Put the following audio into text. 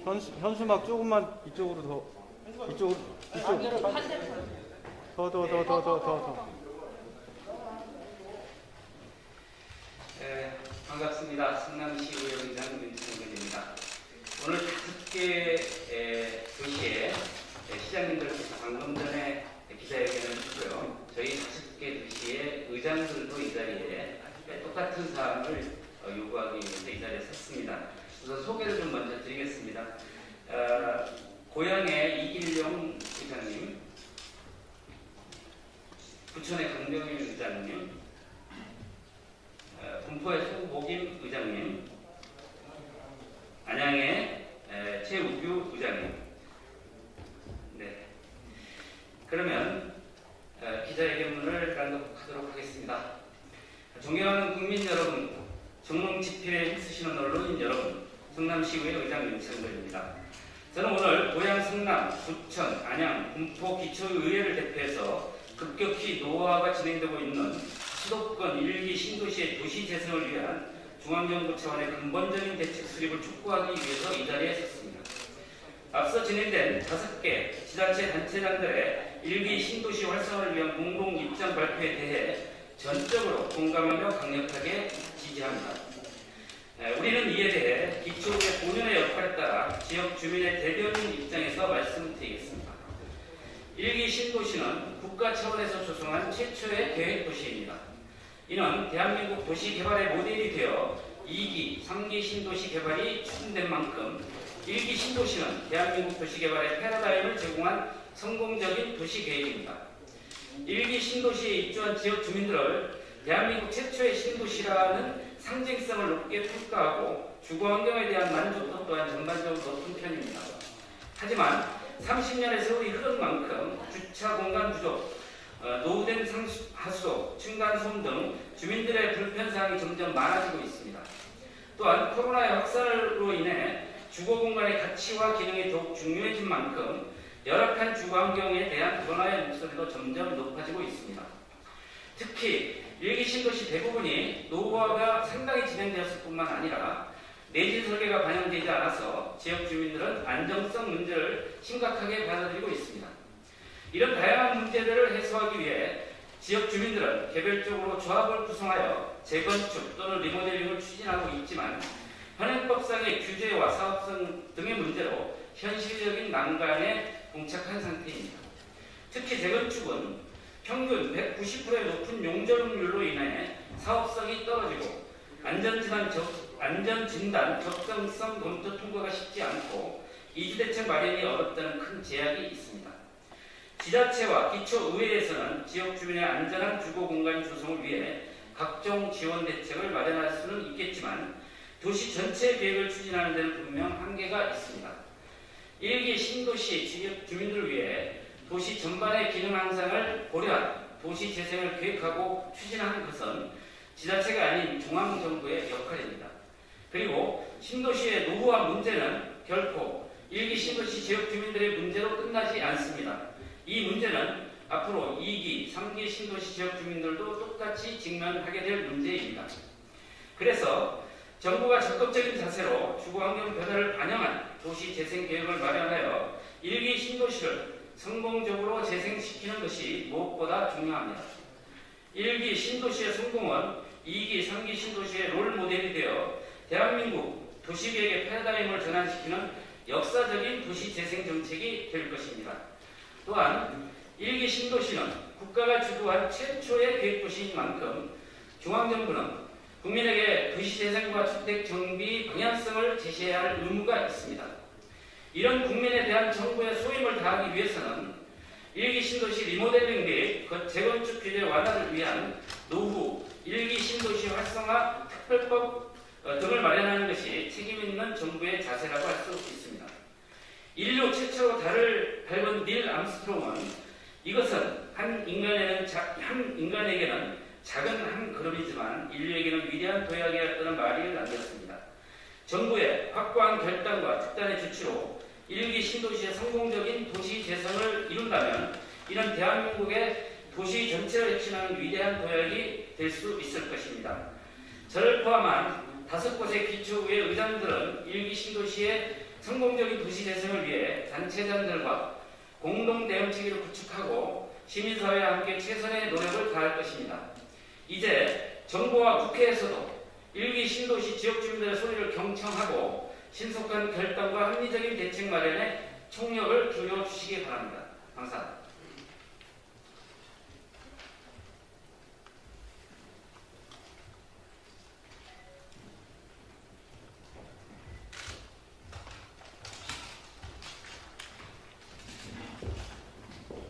현수막 조금만 이쪽으로 더. 이쪽으로. 더. 반갑습니다. 성남시의회 의장 윤창근입니다. 오늘 5개 도시에 시장님들께서 방금 전에 기자회견을 했고요. 저희 5개 도시의 의장들도 이 자리에 똑같은 사항을 요구하기 위해서 이 자리에 섰습니다. 우선 소개를 좀 먼저 드리겠습니다. 고양의 이길용 의장님, 부천의 강병일 의장님, 군포의 송복임 의장님, 안양의 최우규 의장님. 네. 그러면 기자회견문을 낭독하도록 하겠습니다. 존경하는 국민 여러분, 정몽 집필에 힘쓰시는 언론인 여러분, 성남시의회 의장 윤창근입니다. 저는 오늘 고양, 성남, 부천, 안양, 군포 기초의회를 대표해서 급격히 노후화가 진행되고 있는 수도권 1기 신도시의 도시 재생을 위한 중앙정부 차원의 근본적인 대책 수립을 촉구하기 위해서 이 자리에 섰습니다. 앞서 진행된 5개 지자체 단체장들의 1기 신도시 활성화를 위한 공동 입장 발표에 대해 전적으로 공감하며 강력하게 지지합니다. 우리는 이에 대해 기초의회 본연의 역할에 따라 지역 주민의 대변인 입장에서 말씀드리겠습니다. 1기 신도시는 국가 차원에서 조성한 최초의 계획도시입니다. 이는 대한민국 도시개발의 모델이 되어 2기, 3기 신도시 개발이 추진된 만큼 1기 신도시는 대한민국 도시개발의 패러다임을 제공한 성공적인 도시계획입니다. 1기 신도시에 입주한 지역 주민들을 대한민국 최초의 신도시라는 상징성을 높게 평가하고 주거환경에 대한 만족도 또한 전반적으로 높은 편입니다. 하지만 30년의 세월이 흐른 만큼 주차 공간 부족, 노후된 하수, 층간소음 등 주민들의 불편사항이 점점 많아지고 있습니다. 또한 코로나의 확산으로 인해 주거공간의 가치와 기능이 더욱 중요해진 만큼 열악한 주거환경에 대한 변화의 목소리도 점점 높아지고 있습니다. 특히 1기 신도시 대부분이 노후화가 상당히 진행되었을 뿐만 아니라 내진 설계가 반영되지 않아서 지역 주민들은 안정성 문제를 심각하게 받아들이고 있습니다. 이런 다양한 문제들을 해소하기 위해 지역 주민들은 개별적으로 조합을 구성하여 재건축 또는 리모델링을 추진하고 있지만 현행법상의 규제와 사업성 등의 문제로 현실적인 난관에 봉착한 상태입니다. 특히 재건축은 평균 190%의 높은 용적률로 인해 사업성이 떨어지고 안전진단 적정성 검토 통과가 쉽지 않고 이주대책 마련이 어렵다는 큰 제약이 있습니다. 지자체와 기초의회에서는 지역 주민의 안전한 주거공간 조성을 위해 각종 지원 대책을 마련할 수는 있겠지만 도시 전체 계획을 추진하는 데는 분명 한계가 있습니다. 1기 신도시 지역 주민들을 위해 도시 전반의 기능 향상을 고려한 도시 재생을 계획하고 추진하는 것은 지자체가 아닌 중앙정부의 역할입니다. 그리고 신도시의 노후화 문제는 결코 1기 신도시 지역 주민들의 문제로 끝나지 않습니다. 이 문제는 앞으로 2기, 3기 신도시 지역 주민들도 똑같이 직면하게 될 문제입니다. 그래서 정부가 적극적인 자세로 주거환경 변화를 반영한 도시 재생 계획을 마련하여 1기 신도시를 성공적으로 재생시키는 것이 무엇보다 중요합니다. 1기 신도시의 성공은 2기, 3기 신도시의 롤모델이 되어 대한민국 도시계획의 패러다임을 전환시키는 역사적인 도시 재생 정책이 될 것입니다. 또한 1기 신도시는 국가가 주도한 최초의 계획도시인 만큼 중앙정부는 국민에게 도시재생과 주택정비 방향성을 제시해야 할 의무가 있습니다. 이런 국민에 대한 정부의 소임을 다하기 위해서는 1기 신도시 리모델링 및 재건축 규제 완화를 위한 노후 1기 신도시 활성화 특별법 등을 마련하는 것이 책임있는 정부의 자세라고 할 수 있습니다. 인류 최초로 달을 밟은 닐 암스트롱은 이것은 한 인간에게는 작은 한 걸음이지만 인류에게는 위대한 도약이었다는 말을 남겼습니다. 정부의 확고한 결단과 특단의 조치로 1기 신도시의 성공적인 도시 재생을 이룬다면 이는 대한민국의 도시 전체를 혁신하는 위대한 도약이 될 수 있을 것입니다. 저를 포함한 5곳의 기초의회 의장들은 1기 신도시의 성공적인 도시 재생을 위해 단체장들과 공동 대응 체계를 구축하고 시민사회와 함께 최선의 노력을 다할 것입니다. 이제 정부와 국회에서도 일기 신도시 지역 주민들의 소리를 경청하고 신속한 결단과 합리적인 대책 마련에 총력을 기울여 주시기 바랍니다. 감사합니다.